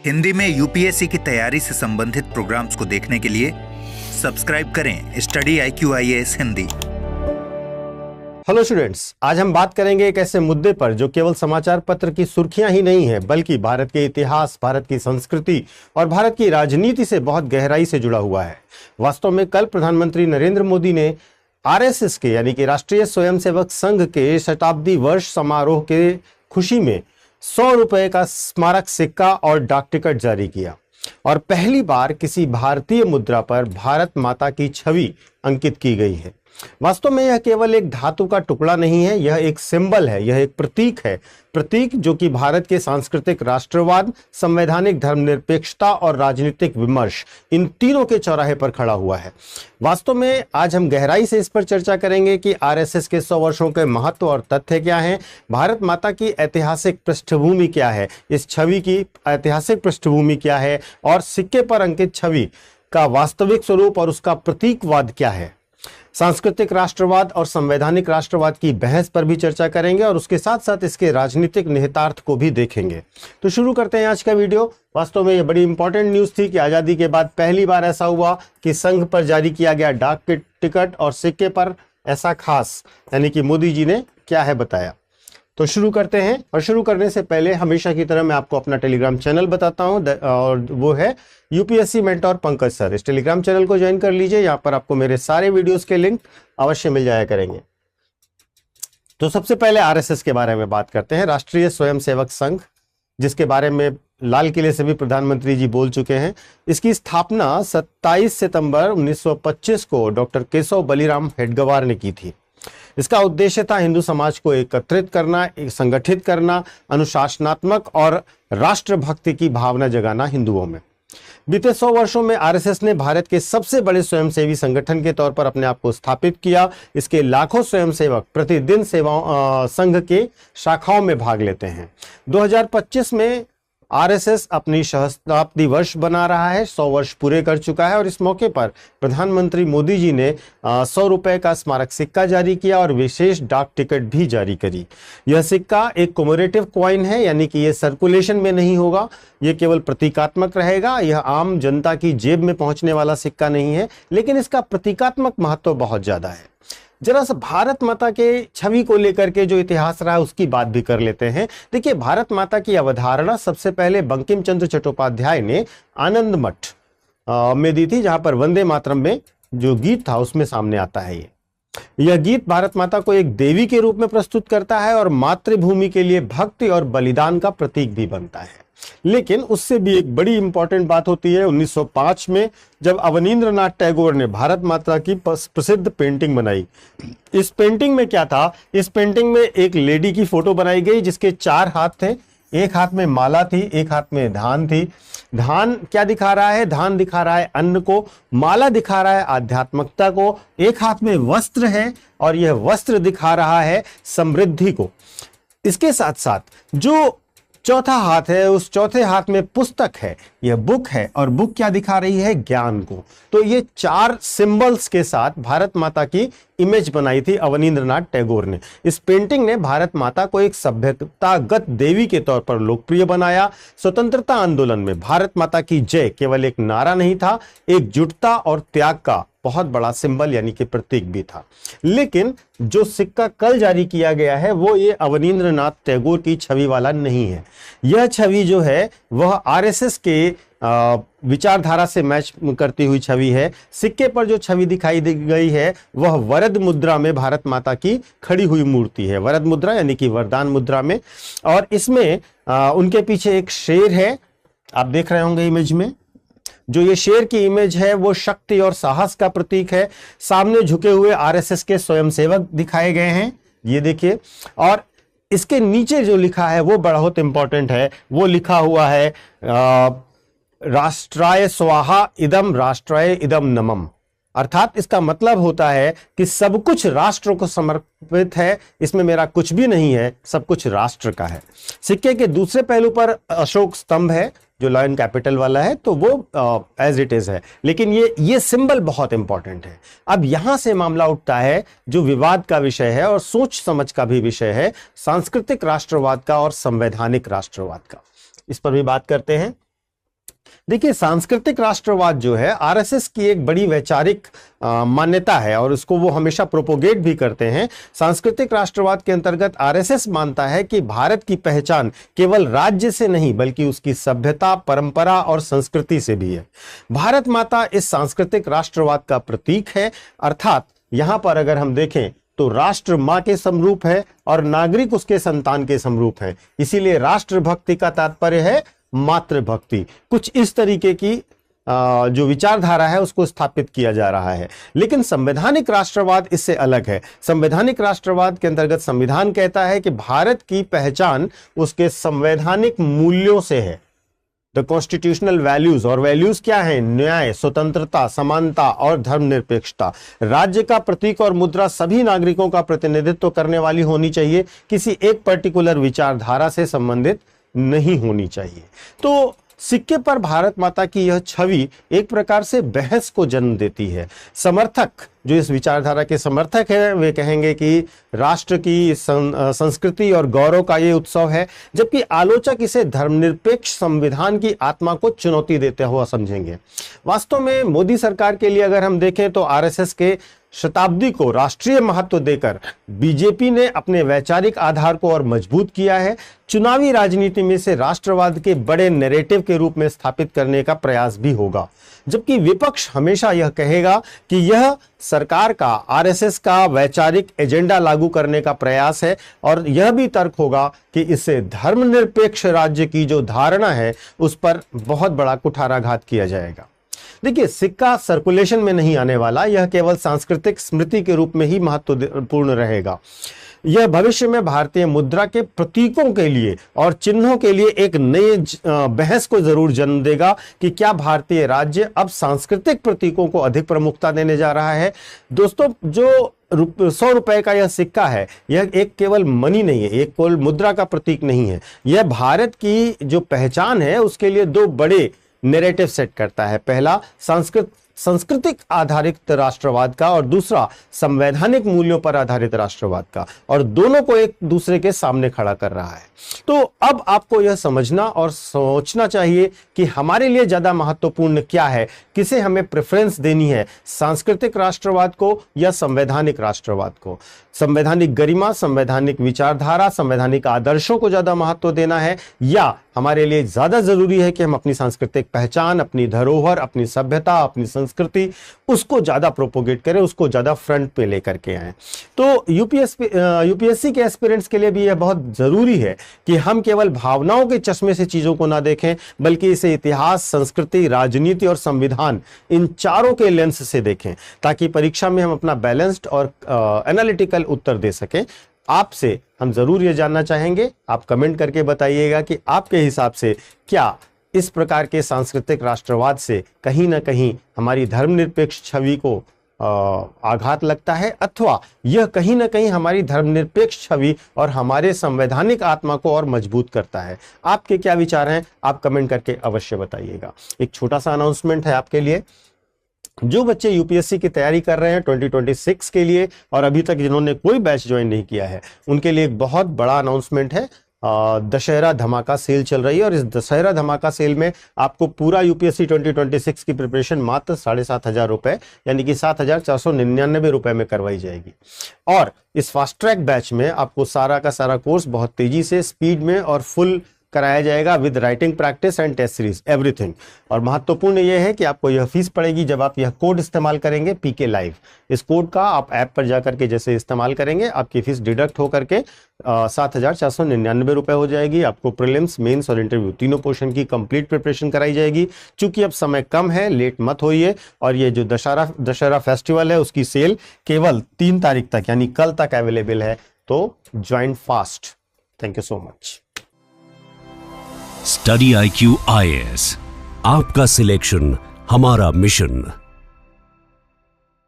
हिंदी में यूपीएससी की तैयारी से संबंधित प्रोग्राम्स को देखने के लिए सब्सक्राइब करें study IQIAS Hindi. Hello students, आज हम बात करेंगे एक ऐसे मुद्दे पर जो केवल समाचार पत्र की सुर्खियां ही नहीं है, बल्कि भारत के इतिहास, भारत की संस्कृति और भारत की राजनीति से बहुत गहराई से जुड़ा हुआ है। वास्तव में कल प्रधानमंत्री नरेंद्र मोदी ने RSS के यानी कि राष्ट्रीय स्वयंसेवक संघ के शताब्दी वर्ष समारोह के खुशी में 100 रुपए का स्मारक सिक्का और डाक टिकट जारी किया और पहली बार किसी भारतीय मुद्रा पर भारत माता की छवि अंकित की गई है। वास्तव में यह केवल एक धातु का टुकड़ा नहीं है, यह एक सिंबल है, यह एक प्रतीक है, प्रतीक जो कि भारत के सांस्कृतिक राष्ट्रवाद, संवैधानिक धर्मनिरपेक्षता और राजनीतिक विमर्श, इन तीनों के चौराहे पर खड़ा हुआ है। वास्तव में आज हम गहराई से इस पर चर्चा करेंगे कि RSS के 100 वर्षों के महत्व और तथ्य क्या हैं, भारत माता की ऐतिहासिक पृष्ठभूमि क्या है, इस छवि की ऐतिहासिक पृष्ठभूमि क्या है और सिक्के पर अंकित छवि का वास्तविक स्वरूप और उसका प्रतीकवाद क्या है। सांस्कृतिक राष्ट्रवाद और संवैधानिक राष्ट्रवाद की बहस पर भी चर्चा करेंगे और उसके साथ साथ इसके राजनीतिक निहितार्थ को भी देखेंगे। तो शुरू करते हैं आज का वीडियो। वास्तव में यह बड़ी इंपॉर्टेंट न्यूज़ थी कि आज़ादी के बाद पहली बार ऐसा हुआ कि संघ पर जारी किया गया डाक टिकट और सिक्के पर ऐसा खास, यानी कि मोदी जी ने क्या है बताया। तो शुरू करते हैं और शुरू करने से पहले हमेशा की तरह मैं आपको अपना टेलीग्राम चैनल बताता हूं और वो है यूपीएससी मेंटोर पंकज सर। इस टेलीग्राम चैनल को ज्वाइन कर लीजिए, यहाँ पर आपको मेरे सारे वीडियोस के लिंक अवश्य मिल जाया करेंगे। तो सबसे पहले RSS के बारे में बात करते हैं, राष्ट्रीय स्वयंसेवक संघ, जिसके बारे में लाल किले से भी प्रधानमंत्री जी बोल चुके हैं। इसकी स्थापना 27 सितंबर 1925 को डॉक्टर केशव बलिराम हेडगेवार ने की थी। इसका उद्देश्य था हिंदू समाज को एकत्रित करना, संगठित करना, अनुशासनात्मक और राष्ट्रभक्ति की भावना जगाना हिंदुओं में। बीते 100 वर्षों में RSS ने भारत के सबसे बड़े स्वयंसेवी संगठन के तौर पर अपने आप को स्थापित किया। इसके लाखों स्वयंसेवक प्रतिदिन संघ के शाखाओं में भाग लेते हैं। 2025 में RSS अपनी शताब्दी वर्ष बना रहा है, 100 वर्ष पूरे कर चुका है और इस मौके पर प्रधानमंत्री मोदी जी ने 100 रुपए का स्मारक सिक्का जारी किया और विशेष डाक टिकट भी जारी करी। यह सिक्का एक कॉमेमोरेटिव कॉइन है, यानी कि यह सर्कुलेशन में नहीं होगा, यह केवल प्रतीकात्मक रहेगा। यह आम जनता की जेब में पहुंचने वाला सिक्का नहीं है, लेकिन इसका प्रतीकात्मक महत्व बहुत ज्यादा है। जरा सा भारत माता के छवि को लेकर के जो इतिहास रहा है उसकी बात भी कर लेते हैं। देखिए, भारत माता की अवधारणा सबसे पहले बंकिम चंद्र चट्टोपाध्याय ने आनंद मठ में दी थी, जहां पर वंदे मातरम में जो गीत था उसमें सामने आता है। यह गीत भारत माता को एक देवी के रूप में प्रस्तुत करता है और मातृभूमि के लिए भक्ति और बलिदान का प्रतीक भी बनता है। लेकिन उससे भी एक बड़ी इंपॉर्टेंट बात होती है 1905 में, जब अवनींद्रनाथ टैगोर ने भारत माता की प्रसिद्ध पेंटिंग बनाई। इस पेंटिंग में क्या था, इस पेंटिंग में एक लेडी की फोटो बनाई गई जिसके 4 हाथ थे, एक हाथ में माला थी, एक हाथ में धान थी। धान क्या दिखा रहा है? धान दिखा रहा है अन्न को, माला दिखा रहा है आध्यात्मिकता को, एक हाथ में वस्त्र है और यह वस्त्र दिखा रहा है समृद्धि को। इसके साथ साथ जो चौथा हाथ है, उस चौथे हाथ में पुस्तक है, यह बुक है और बुक क्या दिखा रही है? ज्ञान को। तो ये 4 सिंबल्स के साथ भारत माता की इमेज बनाई थी अवनींद्रनाथ टैगोर ने। इस पेंटिंग ने भारत माता को एक सभ्यतागत देवी के तौर पर लोकप्रिय बनाया। स्वतंत्रता आंदोलन में भारत माता की जय केवल एक नारा नहीं था, एकजुटता और त्याग का बहुत बड़ा सिंबल यानी कि प्रतीक भी था। लेकिन जो सिक्का कल जारी किया गया है वो ये अवनींद्रनाथ टैगोर की छवि वाला नहीं है। यह छवि जो है वह RSS के विचारधारा से मैच करती हुई छवि है। सिक्के पर जो छवि दिखाई दी गई है वह वरद मुद्रा में भारत माता की खड़ी हुई मूर्ति है। वरद मुद्रा यानी कि वरदान मुद्रा में, और इसमें उनके पीछे एक शेर है, आप देख रहे होंगे इमेज में। जो ये शेर की इमेज है वो शक्ति और साहस का प्रतीक है। सामने झुके हुए RSS के स्वयंसेवक दिखाए गए हैं, ये देखिए। और इसके नीचे जो लिखा है वो बहुत इंपॉर्टेंट है, वो लिखा हुआ है राष्ट्राय स्वाहा इदम राष्ट्राय इदम नमम। अर्थात इसका मतलब होता है कि सब कुछ राष्ट्र को समर्पित है, इसमें मेरा कुछ भी नहीं है, सब कुछ राष्ट्र का है। सिक्के के दूसरे पहलू पर अशोक स्तंभ है जो लायन कैपिटल वाला है, तो वो एज इट इज है, लेकिन ये सिंबल बहुत इंपॉर्टेंट है। अब यहां से मामला उठता है जो विवाद का विषय है और सोच समझ का भी विषय है, सांस्कृतिक राष्ट्रवाद का और संवैधानिक राष्ट्रवाद का। इस पर भी बात करते हैं। देखिए, सांस्कृतिक राष्ट्रवाद जो है आरएसएस की एक बड़ी वैचारिक मान्यता है और उसको वो हमेशा प्रोपोगेट भी करते हैं। सांस्कृतिक राष्ट्रवाद के अंतर्गत आरएसएस मानता है कि भारत की पहचान केवल राज्य से नहीं बल्कि उसकी सभ्यता, परंपरा और संस्कृति से भी है। भारत माता इस सांस्कृतिक राष्ट्रवाद का प्रतीक है, अर्थात यहां पर अगर हम देखें तो राष्ट्र मां के समरूप है और नागरिक उसके संतान के समरूप है। इसीलिए राष्ट्रभक्ति का तात्पर्य है मातृभक्ति। कुछ इस तरीके की जो विचारधारा है उसको स्थापित किया जा रहा है। लेकिन संवैधानिक राष्ट्रवाद इससे अलग है। संवैधानिक राष्ट्रवाद के अंतर्गत संविधान कहता है कि भारत की पहचान उसके संवैधानिक मूल्यों से है। द कॉन्स्टिट्यूशनल वैल्यूज, और वैल्यूज क्या है? न्याय, स्वतंत्रता, समानता और धर्मनिरपेक्षता। राज्य का प्रतीक और मुद्रा सभी नागरिकों का प्रतिनिधित्व करने वाली होनी चाहिए, किसी एक पर्टिकुलर विचारधारा से संबंधित नहीं होनी चाहिए। तो सिक्के पर भारत माता की यह छवि एक प्रकार से बहस को जन्म देती है। समर्थक, जो इस विचारधारा के समर्थक हैं, वे कहेंगे कि राष्ट्र की संस्कृति और गौरव का ये उत्सव है, जबकि आलोचक इसे धर्मनिरपेक्ष संविधान की आत्मा को चुनौती देते हुआ समझेंगे। वास्तव में मोदी सरकार के लिए अगर हम देखें तो आरएसएस के शताब्दी को राष्ट्रीय महत्व देकर बीजेपी ने अपने वैचारिक आधार को और मजबूत किया है। चुनावी राजनीति में से राष्ट्रवाद के बड़े नैरेटिव के रूप में स्थापित करने का प्रयास भी होगा, जबकि विपक्ष हमेशा यह कहेगा कि यह सरकार का, आरएसएस का वैचारिक एजेंडा लागू करने का प्रयास है, और यह भी तर्क होगा कि इससे धर्मनिरपेक्ष राज्य की जो धारणा है उस पर बहुत बड़ा कुठाराघात किया जाएगा। देखिए, सिक्का सर्कुलेशन में नहीं आने वाला, यह केवल सांस्कृतिक स्मृति के रूप में ही महत्वपूर्ण रहेगा। यह भविष्य में भारतीय मुद्रा के प्रतीकों के लिए और चिन्हों के लिए एक नए बहस को जरूर जन्म देगा कि क्या भारतीय राज्य अब सांस्कृतिक प्रतीकों को अधिक प्रमुखता देने जा रहा है। दोस्तों, जो 100 रुपए का यह सिक्का है, यह एक केवल मनी नहीं है, एक केवल मुद्रा का प्रतीक नहीं है। यह भारत की जो पहचान है उसके लिए दो बड़े नैरेटिव सेट करता है। पहला सांस्कृतिक आधारित राष्ट्रवाद का और दूसरा संवैधानिक मूल्यों पर आधारित राष्ट्रवाद का, और दोनों को एक दूसरे के सामने खड़ा कर रहा है। तो अब आपको यह समझना और सोचना चाहिए कि हमारे लिए ज्यादा महत्वपूर्ण क्या है, किसे हमें प्रेफरेंस देनी है, सांस्कृतिक राष्ट्रवाद को या संवैधानिक राष्ट्रवाद को। संवैधानिक गरिमा, संवैधानिक विचारधारा, संवैधानिक आदर्शों को ज्यादा महत्व देना है, या हमारे लिए ज्यादा जरूरी है कि हम अपनी सांस्कृतिक पहचान, अपनी धरोहर, अपनी सभ्यता, अपनी संस्कृति, उसको ज्यादा प्रोपोगेट करें, उसको ज्यादा फ्रंट पे लेकर के आए। तो यूपीएससी के एस्पिरेंट्स के लिए भी यह बहुत जरूरी है कि हम केवल भावनाओं के चश्मे से चीजों को ना देखें, बल्कि इसे इतिहास, संस्कृति, राजनीति और संविधान, इन चारों के लेंस से देखें, ताकि परीक्षा में हम अपना बैलेंस्ड और एनालिटिकल उत्तर दे सकें। आपसे हम जरूर ये जानना चाहेंगे, आप कमेंट करके बताइएगा कि आपके हिसाब से क्या इस प्रकार के सांस्कृतिक राष्ट्रवाद से कहीं ना कहीं हमारी धर्मनिरपेक्ष छवि को आघात लगता है, अथवा यह कहीं ना कहीं हमारी धर्मनिरपेक्ष छवि और हमारे संवैधानिक आत्मा को और मजबूत करता है। आपके क्या विचार हैं, आप कमेंट करके अवश्य बताइएगा। एक छोटा सा अनाउंसमेंट है आपके लिए। जो बच्चे यूपीएससी की तैयारी कर रहे हैं 2026 के लिए और अभी तक जिन्होंने कोई बैच ज्वाइन नहीं किया है, उनके लिए एक बहुत बड़ा अनाउंसमेंट है। दशहरा धमाका सेल चल रही है और इस दशहरा धमाका सेल में आपको पूरा यूपीएससी 2026 की प्रिपरेशन मात्र 7,500 रुपए यानी कि 7,499 रुपए में करवाई जाएगी। और इस फास्ट ट्रैक बैच में आपको सारा का सारा कोर्स बहुत तेजी से, स्पीड में और फुल कराया जाएगा with writing practice and test series, everything. और महत्वपूर्ण यह है कि आपको यह फीस पड़ेगी जब आप यह कोड इस्तेमाल करेंगे, पीके लाइव। इस कोड का आप ऐप पर जाकर के जैसे इस्तेमाल करेंगे, आपकी फीस डिडक्ट होकर के 7,499 रुपए हो जाएगी। आपको प्रीलिम्स, मेंस और इंटरव्यू तीनों पोर्शन की कंप्लीट प्रिपरेशन कराई जाएगी। चूंकि अब समय कम है, लेट मत होइए। और ये जो दशहरा फेस्टिवल है उसकी सेल केवल 3 तारीख तक यानी कल तक अवेलेबल है, तो join fast. Thank you so much. Study IQ IAS, आपका सिलेक्शन हमारा मिशन।